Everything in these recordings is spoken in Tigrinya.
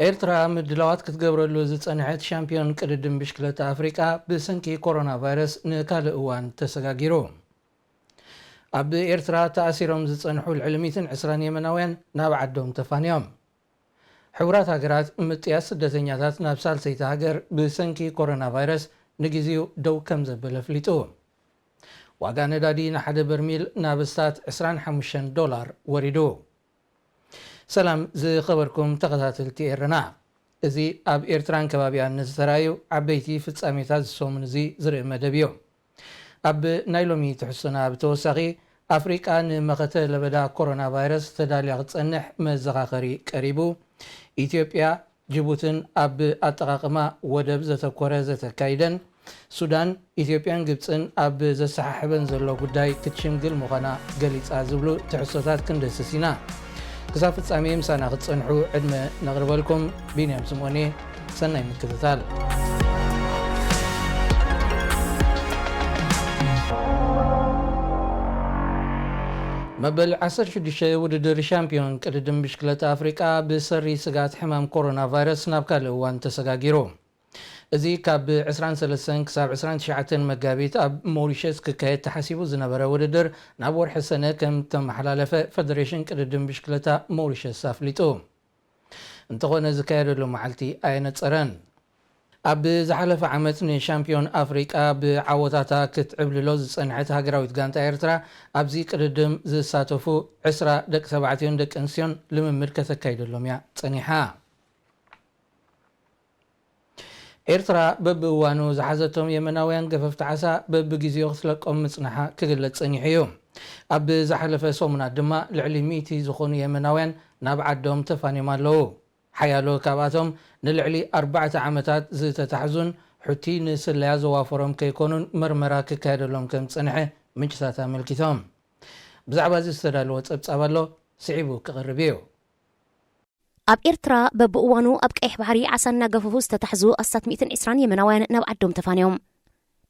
ኤርትራ ምድላዋት ክትገብረሉ ዝጸንሐት ሻምፒዮን ቅድድም ብሽክለታ አፍሪካ ብሰንኪ ኮሮና ቫይረስ ንካልእ እዋን ተሰጋጊሩ። ኣብ ኤርትራ ተኣሲሮም ዝጸንሑ ልዕልሚትን 20 የመናውያን ናብ ዓዶም ተፋንዮም። ሕብራት ሃገራት ምጥያስ ስደተኛታት ናብ ሳልሰይቲ ሃገር ብሰንኪ ኮሮና ቫይረስ ንግዚኡ ደው ከም ዘበለ ፍሊጡ። ዋጋ ነዳዲ ንሓደ በርሚል ናብ ስታት $25 ወሪዱ። ሰላም ዝኸበርኩም ተኸታተልቲ ኤረና። እዚ ኣብ ኤርትራን ከባቢያን ንዝተራዩ ዓበይቲ ፍጻሜታት ዝሰሙን እዚ ዝርኢ መደብ እዩ። ኣብ ናይ ሎሚ ትሕሶና ብተወሳኺ ኣፍሪቃ ንመኸተ ለበዳ ኮሮና ቫይረስ ተዳልያ ክትጸንሕ መዘኻኸሪ ቀሪቡ፣ ኢትዮጵያ ጅቡትን ኣብ ኣጠቓቕማ ወደብ ዘተኮረ ዘተካይደን፣ ሱዳን ኢትዮጵያን ግብፅን ኣብ ዘሰሓሕበን ዘሎ ጉዳይ ክትሽምግል ምዃና ገሊፃ ዝብሉ ትሕሶታት ክንደስስ ኢና። ክሳብ ፍጻሜ ምሳና ክትጸንሑ ዕድመ ነቕርበልኩም። ቢንያም ስምዖኔ፣ ሰናይ ምክትታል። መበል 16 ውድድር ሻምፒዮን ቅድድም ብሽክለታ አፍሪቃ ብሰሪ ስጋት ሕማም ኮሮና ቫይረስ ናብ ካልእ እዋን ተሰጋጊሩ። እዚ ካብ 23 ክሳብ 29 መጋቢት ኣብ ሞሪሸስ ክካየድ ተሓሲቡ ዝነበረ ውድድር ናብ ወርሒ ሰነ ከም ተመሓላለፈ ፌደሬሽን ቅድድም ብሽክለታ ሞሪሸስ ኣፍሊጡ። እንተኾነ ዝካየደሉ መዓልቲ ኣየነፀረን። ኣብ ዝሓለፈ ዓመት ንሻምፒዮን ኣፍሪቃ ብዓወታታ ክትዕብልሎ ዝጸንሐት ሃገራዊት ጋንታ ኤርትራ ኣብዚ ቅድድም ዝሳተፉ 20 ደቂ ተባዕትዮን ደቂ ኣንስትዮን ልምምድ ከተካይደሎም እያ ጸኒሓ። ኤርትራ በብእዋኑ ዝሓዘቶም የመናውያን ገፈፍቲ ዓሳ በብግዜኡ ክትለቆም ምጽናሓ ክግለጽ ጸኒሑ እዩ። ኣብ ዝሓለፈ ሰሙናት ድማ ልዕሊ 100 ዝኾኑ የመናውያን ናብ ዓዶም ተፋንዮም ኣለዉ። ሓያሎ ካብኣቶም ንልዕሊ 4 ዓመታት ዝተታሕዙን ሕቲ ንስለያ ዘዋፈሮም ከይኮኑን መርመራ ክካየደሎም ከም ዝጸንሐ ምንጭታት ኣመልኪቶም። ብዛዕባ እዚ ዝተዳለወ ጸብጻብ ኣሎ፣ ስዒቡ ክቐርብ እዩ። ኣብ ኤርትራ በብእዋኑ ኣብ ቀይሕ ባሕሪ ዓሳ እናገፈፉ ዝተታሕዙ ኣስታት 120 የመናውያን ናብ ዓዶም ተፋንዮም።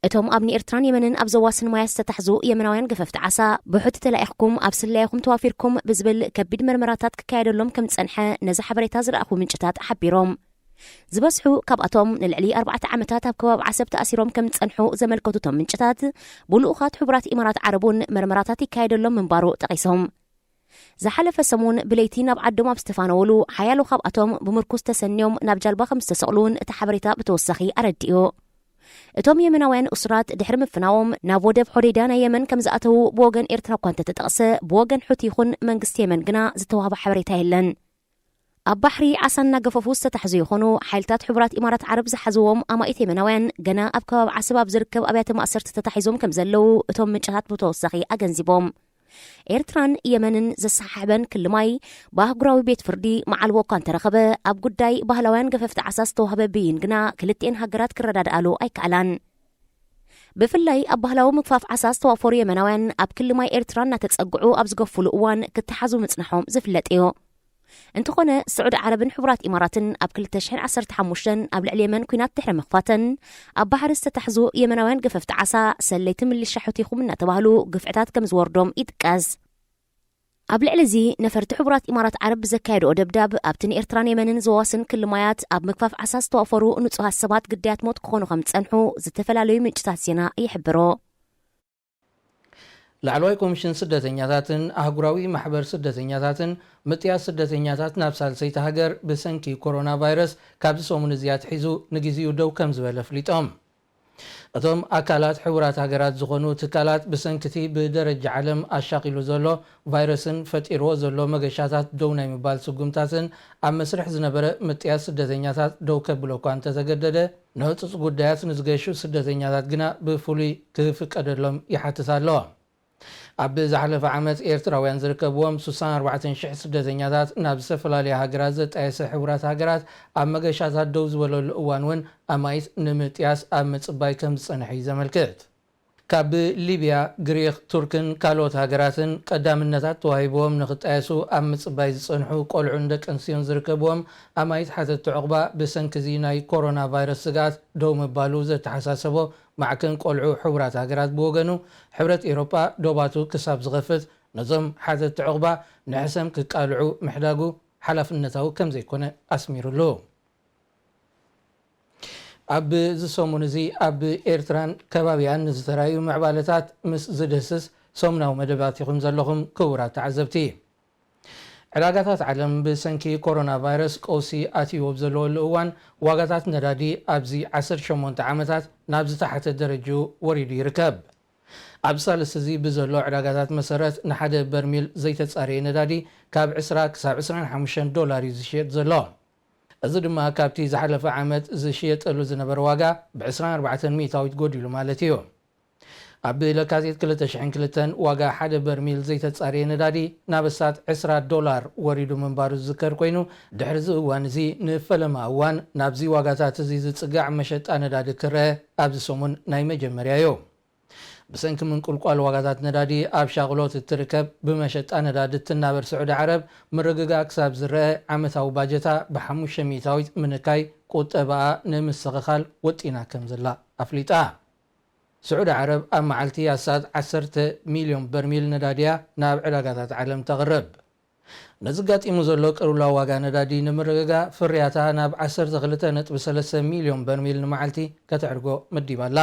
እቶም ኣብ ንኤርትራን የመንን ኣብ ዘዋስን ማያ ዝተታሕዙ የመናውያን ገፈፍቲ ዓሳ ብሕቲ ተላኢኽኩም ኣብ ስለያኹም ተዋፊርኩም ብዝብል ከቢድ መርመራታት ክካየደሎም ከም ዝጸንሐ ነዚ ሓበሬታ ዝረኣኹ ምንጭታት ሓቢሮም። ዝበዝሑ ካብኣቶም ንልዕሊ 4 ዓመታት ኣብ ከባቢ ዓሰብ ተኣሲሮም ከም ዝጸንሑ ዘመልከቱቶም ምንጭታት ብልኡኻት ሕቡራት ኢማራት ዓረቡን መርመራታት ይካየደሎም ምንባሩ ጠቒሶም። ዝሓለፈ ሰሙን ብለይቲ ናብ ዓዶም ኣብ ዝተፋነወሉ ሓያሎ ካብኣቶም ብምርኩስ ተሰንዮም ናብ ጃልባ ከም ዝተሰቕሉን እቲ ሓበሬታ ብተወሳኺ ኣረዲኡ። እቶም የመናውያን እስራት ድሕሪ ምፍናዎም ናብ ወደብ ሖዴዳ ናይ የመን ከም ዝኣተዉ ብወገን ኤርትራ እኳ እንተተጠቕሰ ብወገን ሕቲ ይኹን መንግስቲ የመን ግና ዝተዋህበ ሓበሬታ የለን። ኣብ ባሕሪ ዓሳ እናገፈፉ ዝተታሕዙ ይኾኑ ሓይልታት ሕቡራት ኢማራት ዓረብ ዝሓዝዎም ኣማኢት የመናውያን ገና ኣብ ከባቢ ዓሰብ ኣብ ዝርከብ ኣብያተ ማእሰርቲ ተታሒዞም ከም ዘለዉ እቶም ምንጭታት ብተወሳኺ ኣገንዚቦም። ኤርትራን የመንን ዘሰሓሕበን ክልማይ ብኣህጉራዊ ቤት ፍርዲ መዓልቦ እኳ እንተረኸበ ኣብ ጉዳይ ባህላውያን ገፈፍቲ ዓሳ ዝተዋህበ ብይን ግና ክልጥኤን ሃገራት ክረዳድኣሉ ኣይከኣላን። ብፍላይ ኣብ ባህላዊ ምግፋፍ ዓሳ ዝተዋፈሩ የመናውያን ኣብ ክልማይ ኤርትራ እናተጸግዑ ኣብ ዝገፍሉ እዋን ክትሓዙ ምጽናሖም ዝፍለጥ እዩ። እንተኾነ ስዑድ ዓረብን ሕቡራት ኢማራትን ኣብ 2015 ኣብ ልዕሊ የመን ኩናት ድሕሪ መኽፋተን ኣብ ባሕሪ ዝተታሕዙ የመናውያን ገፈፍቲ ዓሳ ሰለይቲ ምልሻ ሕቲኹም እናተባህሉ ግፍዕታት ከም ዝወርዶም ይጥቀስ። ኣብ ልዕሊ እዚ ነፈርቲ ሕቡራት ኢማራት ዓረብ ብዘካየድኦ ደብዳብ ኣብቲ ንኤርትራን የመንን ዘዋስን ክልማያት ኣብ ምግፋፍ ዓሳ ዝተዋፈሩ ንጹሃት ሰባት ግዳያት ሞት ክኾኑ ከም ዝጸንሑ ዝተፈላለዩ ምንጭታት ዜና ይሕብሮ። ላዕለዋይ ኮሚሽን ስደተኛታትን ኣህጉራዊ ማሕበር ስደተኛታትን ምጥያስ ስደተኛታት ናብ ሳልሰይቲ ሃገር ብሰንኪ ኮሮና ቫይረስ ካብዚ ሰሙን እዚ ኣትሒዙ ንግዚኡ ደው ከም ዝበለ ፍሊጦም። እቶም ኣካላት ሕቡራት ሃገራት ዝኾኑ ትካላት ብሰንኪቲ ብደረጃ ዓለም ኣሻቂሉ ዘሎ ቫይረስን ፈጢርዎ ዘሎ መገሻታት ደው ናይ ምባል ስጉምታትን ኣብ መስርሕ ዝነበረ ምጥያስ ስደተኛታት ደው ከብሎ እኳ እንተዘገደደ ንህፁፅ ጉዳያት ንዝገሹ ስደተኛታት ግና ብፍሉይ ክፍቀደሎም ይሓትት ኣለዋ። ኣብ ዝሓለፈ ዓመት ኤርትራውያን ዝርከብዎም 64,000 ስደተኛታት ናብ ዝተፈላለየ ሃገራት ዘጣየሰ ሕቡራት ሃገራት ኣብ መገሻታት ደው ዝበለሉ እዋን እውን ኣማይት ንምጥያስ ኣብ ምጽባይ ከም ዝጸንሐ ዘመልክት። ካብ ሊብያ፣ ግሪክ፣ ቱርክን ካልኦት ሃገራትን ቀዳምነታት ተዋሂቦም ንኽጣየሱ ኣብ ምጽባይ ዝጸንሑ ቆልዑን ደቂ ኣንስትዮን ዝርከብዎም ኣማይት ሓተቲ ዕቑባ ብሰንኪ እዚ ናይ ኮሮና ቫይረስ ስጋት ደው ምባሉ ዘተሓሳሰቦ ማዕከን ቆልዑ ሕቡራት ሃገራት ብወገኑ ሕብረት ኤውሮጳ ዶባቱ ክሳብ ዝኸፍት ነዞም ሓተቲ ዕቑባ ንሕሰም ክቃልዑ ምሕዳጉ ሓላፍነታዊ ከም ዘይኮነ ኣስሚሩሉ ኣብ ዝሰሙን እዚ ኣብ ኤርትራን ከባቢያን ዝተራዩ ምዕባለታት ምስ ዝደስስ ሰሙናዊ መደባት ይኹም ዘለኹም ክቡራት ተዓዘብቲ ዕዳጋታት ዓለም ብሰንኪ ኮሮና ቫይረስ ቀውሲ ኣትይዎ ዘለወሉ እዋን ዋጋታት ነዳዲ ኣብዚ 18 ዓመታት ናብ ዝተሓተ ደረጃ ወሪዱ ይርከብ ኣብ ሳልስ እዚ ብዘሎ ዕዳጋታት መሰረት ንሓደ በርሚል ዘይተጻረየ ነዳዲ ካብ 20 ክሳብ 25 ዶላር ዝሽየጥ ዘሎ እዚ ድማ ካብቲ ዝሓለፈ ዓመት ዝሽየጠሉ ዝነበረ ዋጋ ብ24 ሚእታዊት ጎዲሉ ማለት እዩ ኣብ ለካቲት 2002 ዋጋ ሓደ በርሚል ዘይተጻረየ ነዳዲ ናብ እሳት 20 ዶላር ወሪዱ ምንባሩ ዝዝከር ኮይኑ ድሕሪ እዚ እዋን እዚ ንፈለማ እዋን ናብዚ ዋጋታት እዚ ዝጽጋዕ መሸጣ ነዳዲ ክረአ ኣብዚ ሰሙን ናይ መጀመርያ እዩ ብሰንኪ ምንቁልቋል ዋጋታት ነዳዲ ኣብ ሻغሎት እትርከብ ብመሸጣ ነዳዲ እትናበር ስዑዲ ዓረብ ምርግጋእ ክሳብ ዝረአ ዓመታዊ ባጀታ ብ5 ሚእታዊት ምንካይ ቁጠባኣ ንምስኽኻል ወጢና ከም ዘላ ኣፍሊጣ ስዑዲ ዓረብ ኣብ መዓልቲ ኣሳት 10 ሚልዮን በርሚል ነዳድያ ናብ ዕዳጋታት ዓለም ተቕርብ ነዚ ጋጢሙ ዘሎ ቅርብላዊ ዋጋ ነዳዲ ንምርግጋእ ፍርያታ ናብ 12.3 ሚልዮን በርሚል ንመዓልቲ ከተዕርጎ መዲባላ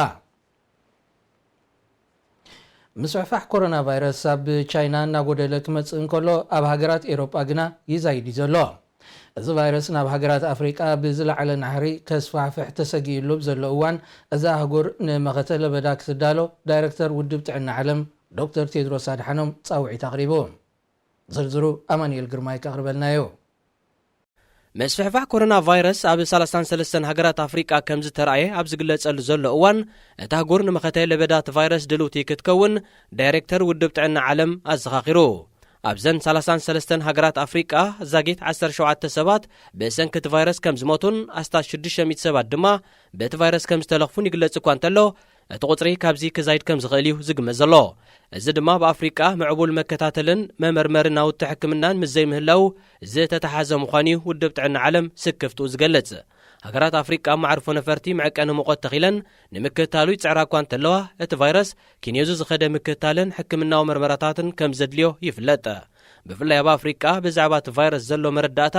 ምስዕፋሕ ኮሮና ቫይረስ ኣብ ቻይና እናጎደለ ክመጽእ እንከሎ ኣብ ሃገራት ኤሮጳ ግና ይዛይድ ዘሎ እዚ ቫይረስ ናብ ሃገራት ኣፍሪቃ ብዝለዓለ ናሕሪ ከስፋሕፍሕ ተሰጊኢሉ ዘሎ እዋን እዛ ኣህጉር ንመኸተ ለበዳ ክትዳሎ ዳይረክተር ውድብ ጥዕና ዓለም ዶክተር ቴድሮስ ኣድሓኖም ጻውዒት ኣቕሪቡ ዝርዝሩ ኣማኒኤል ግርማይ ከቕርበልናዮ መስፍሕፋሕ ኮሮና ቫይረስ ኣብ 33 ሃገራት ኣፍሪቃ ከም ዝተረኣየ ኣብ ዝግለጸሉ ዘሎ እዋን እቲ ኣህጉር ንመኸተ ለበዳት ቫይረስ ድልውቲ ክትከውን ዳይሬክተር ውድብ ጥዕና ዓለም ኣዘኻኺሩ ኣብዘን 33 ሃገራት ኣፍሪቃ ዛጊት 17 ሰባት ብሰንኪ እቲ ቫይረስ ከም ዝሞቱን ኣስታት 600 ሰባት ድማ በቲ ቫይረስ ከም ዝተለኽፉን ይግለጽ እኳ እንተሎ እቲ ቁጽሪ ካብዚ ክዛይድ ከም ዝኽእል እዩ ዝግመት ዘሎ እዚ ድማ ብኣፍሪቃ ምዕቡል መከታተልን መመርመርን ናውቲ ሕክምናን ምስ ዘይምህላው ዝተተሓዘ ምዃኑ እዩ ውድብ ጥዕና ዓለም ስክፍቱ ዝገልጽ ሃገራት ኣፍሪቃ ማዕርፎ ነፈርቲ መዐቀኒ ሙቐት ተኺለን ንምክትታሉ ይጽዕራ እኳ እንተለዋ እቲ ቫይረስ ኪንዮዙ ዝኸደ ምክትታልን ሕክምናዊ መርመራታትን ከም ዘድልዮ ይፍለጥ ብፍላይ ኣብ ኣፍሪቃ ብዛዕባ እቲ ቫይረስ ዘሎ መረዳእታ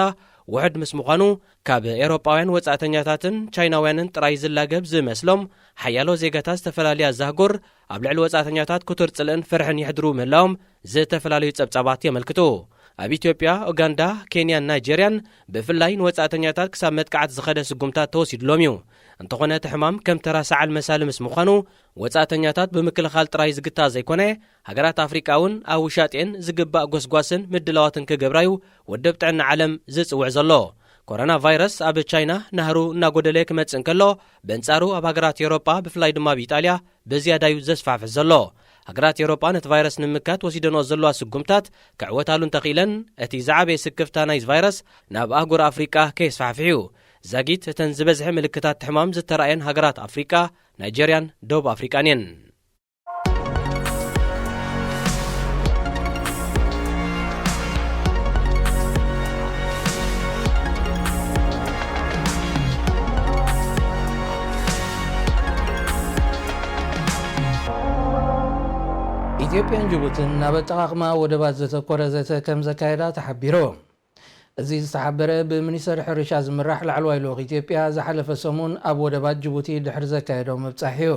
ውሕድ ምስ ምዃኑ ካብ ኤሮጳውያን ወጻእተኛታትን ቻይናውያንን ጥራይ ዝላገብ ዝመስሎም ሓያሎ ዜጋታት ዝተፈላለያ ዛህጉር ኣብ ልዕሊ ወጻእተኛታት ኩቱር ጽልእን ፍርሕን ይሕድሩ ምህላዎም ዝተፈላለዩ ጸብጻባት የመልክቱ ኣብ ኢትዮጵያ ኡጋንዳ ኬንያን ናይጀርያን ብፍላይ ንወጻእተኛታት ክሳብ መጥቃዕቲ ዝኸደ ስጉምታት ተወሲድሎም እዩ እንተኾነ እቲ ሕማም ከም ተራ ሰዓል መሳሊ ምስ ምዃኑ ወጻእተኛታት ብምክልኻል ጥራይ ዝግታ ዘይኮነ ሃገራት ኣፍሪቃ እውን ኣብ ውሻጤን ዝግባእ ጎስጓስን ምድላዋትን ክገብራዩ ውድብ ጥዕና ዓለም ዝጽውዕ ዘሎ ኮሮና ቫይረስ ኣብ ቻይና ናህሩ እናጎደለ ክመጽእ እንከሎ በንጻሩ ኣብ ሃገራት ኤውሮጳ ብፍላይ ድማ ብኢጣልያ ብዝያዳዩ ዘስፋሕፍሕ ዘሎ ሃገራት ኤውሮጳ ነቲ ቫይረስ ንምምካት ወሲደንኦ ዘለዋ ስጉምታት ክዕወታሉ እንተኺለን እቲ ዝዓበየ ስክፍታ ናይዚ ቫይረስ ናብ ኣህጉር ኣፍሪቃ ከየስፋሕፍሕ እዩ ዛጊት እተን ዝበዝሐ ምልክታት ሕማም ዝተረኣየን ሃገራት ኣፍሪቃ ናይጀርያን ደቡብ ኣፍሪቃን እየን ኢትዮጵያን ጅቡትን ናብ ኣጠቓቕማ ወደባት ዘተኮረ ዘተ ከም ዘካየዳ ተሓቢሩ እዚ ዝተሓበረ ብሚኒስተር ሕርሻ ዝምራሕ ላዕለዋይ ልኡኽ ኢትዮጵያ ዝሓለፈ ሰሙን ኣብ ወደባት ጅቡቲ ድሕሪ ዘካየዶ ምብጻሕ እዩ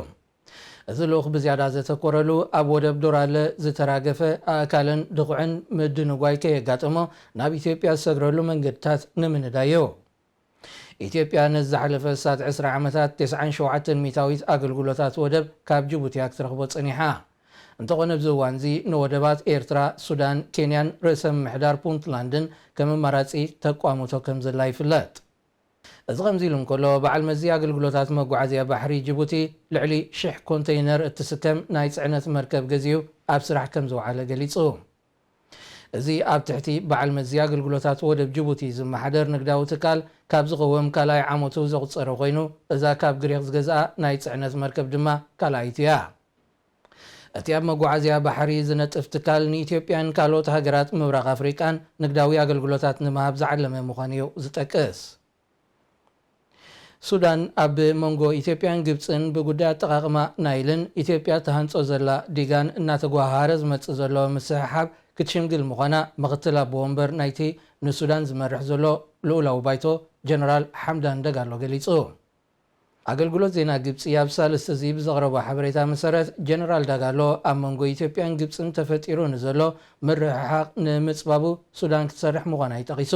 እዚ ልኡኽ ብዝያዳ ዘተኮረሉ ኣብ ወደብ ዶራለ ዝተራገፈ ኣካልን ድቑዕን ምድንጓይ ከየጋጥሞ ናብ ኢትዮጵያ ዝሰግረሉ መንገድታት ንምንዳይ እዩ ኢትዮጵያ ነዚ ዝሓለፈ እሳት 20 ዓመታት 97 ሚእታዊት ኣገልግሎታት ወደብ ካብ ጅቡቲ ክትረኽቦ ጸኒሓ እንተኾነ ኣብዚ እዋን እዚ ንወደባት ኤርትራ ሱዳን ኬንያን ርእሰ ምምሕዳር ፑንትላንድን ከም ኣማራጺ ተቋሙቶ ከም ዘላ ይፍለጥ እዚ ከምዚ ኢሉ እንከሎ በዓል መዚ ኣገልግሎታት መጓዓዝያ ባሕሪ ጅቡቲ ልዕሊ 1000 ኮንተይነር እትስከም ናይ ጽዕነት መርከብ ገዚኡ ኣብ ስራሕ ከም ዝወዓለ ገሊጹ እዚ ኣብ ትሕቲ በዓል መዚ ኣገልግሎታት ወደብ ጅቡቲ ዝመሓደር ንግዳዊ ትካል ካብ ዝቐወም ካልኣይ ዓመቱ ዘቑፀረ ኮይኑ እዛ ካብ ግሪክ ዝገዝኣ ናይ ጽዕነት መርከብ ድማ ካልኣይቲ እያ እቲ ኣብ መጓዓዝያ ባሕሪ ዝነጥፍ ትካል ንኢትዮጵያን ካልኦት ሃገራት ምብራቕ ኣፍሪቃን ንግዳዊ ኣገልግሎታት ንምሃብ ዝዓለመ ምዃኑ እዩ ዝጠቅስ ሱዳን ኣብ መንጎ ኢትዮጵያን ግብፅን ብጉዳይ ኣጠቓቕማ ናይልን ኢትዮጵያ ተሃንጾ ዘላ ዲጋን እናተጓሃረ ዝመጽእ ዘሎ ምስሕሓብ ክትሽምግል ምዃና ምክትል ኣቦ ወንበር ናይቲ ንሱዳን ዝመርሕ ዘሎ ልኡላዊ ባይቶ ጀነራል ሓምዳን ደጋሎ ገሊጹ። ኣገልግሎት ዜና ግብፂ ኣብ ሳልስተ እዚ ብዘቕረቦ ሓበሬታ መሰረት ጀነራል ዳጋሎ ኣብ መንጎ ኢትዮጵያን ግብፅን ተፈጢሩ ንዘሎ ምርሕሓቕ ንምፅባቡ ሱዳን ክትሰርሕ ምዃና ይጠቒሱ።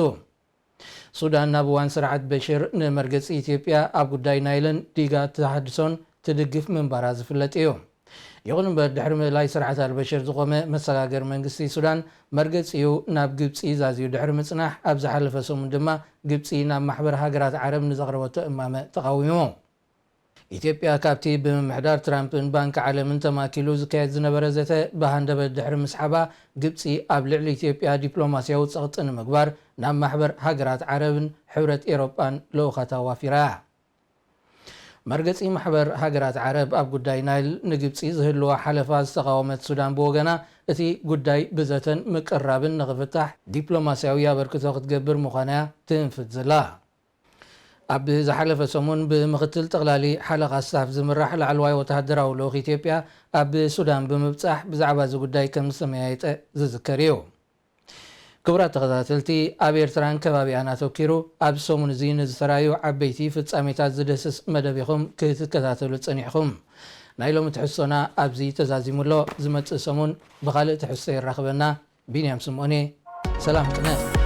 ሱዳን ናብ እዋን ስርዓት በሽር ንመርገፂ ኢትዮጵያ ኣብ ጉዳይ ናይልን ዲጋ ተሃድሶን ትድግፍ ምንባራ ዝፍለጥ እዩ። ይኹን እምበር ድሕሪ ምእላይ ስርዓት አልበሽር ዝቆመ መሰጋገር መንግስቲ ሱዳን መርገፂኡ ናብ ግብፂ ዛዝዩ ድሕሪ ምጽናሕ ኣብ ዝሓለፈ ሰሙን ድማ ግብፂ ናብ ማሕበር ሃገራት ዓረብ ንዘቕረበቶ እማመ ተቃዊሙ። ኢትዮጵያ ካብቲ ብምምሕዳር ትራምፕን ባንኪ ዓለምን ተማኪሉ ዝካየድ ዝነበረ ዘተ ብሃንደበት ድሕሪ ምስሓባ ግብፂ ኣብ ልዕሊ ኢትዮጵያ ዲፕሎማስያዊ ፀቕጢ ንምግባር ናብ ማሕበር ሃገራት ዓረብን ሕብረት ኤሮጳን ልኡኻታ ዋፊራ። መርገፂ ማሕበር ሃገራት ዓረብ ኣብ ጉዳይ ናይል ንግብፂ ዝህልዋ ሓለፋ ዝተቃወመት ሱዳን ብወገና እቲ ጉዳይ ብዘተን ምቅራብን ንኽፍታሕ ዲፕሎማስያዊ ኣበርክቶ ክትገብር ምዃና ትንፍት ዘላ። ኣብ ዝሓለፈ ሰሙን ብምክትል ጠቕላሊ ሓለቓ ስታፍ ዝምራሕ ላዕለዋይ ወተሃደራዊ ልኡኽ ኢትዮጵያ ኣብ ሱዳን ብምብፃሕ ብዛዕባ እዚ ጉዳይ ከም ዝተመያየጠ ዝዝከር እዩ። ክቡራት ተኸታተልቲ ኣብ ኤርትራን ከባቢኣን ኣተኪሩ ኣብ ሰሙን እዚ ንዝተረኣዩ ዓበይቲ ፍጻሜታት ዝደስስ መደብ ኢኹም ክትከታተሉ ፀኒሕኹም። ናይ ሎሚ ትሕዝቶና ኣብዚ ተዛዚሙሎ ዝመፅእ ሰሙን ብካልእ ትሕዝቶ ይራኽበና። ቢንያም ስምዖኔ ሰላም ቅነ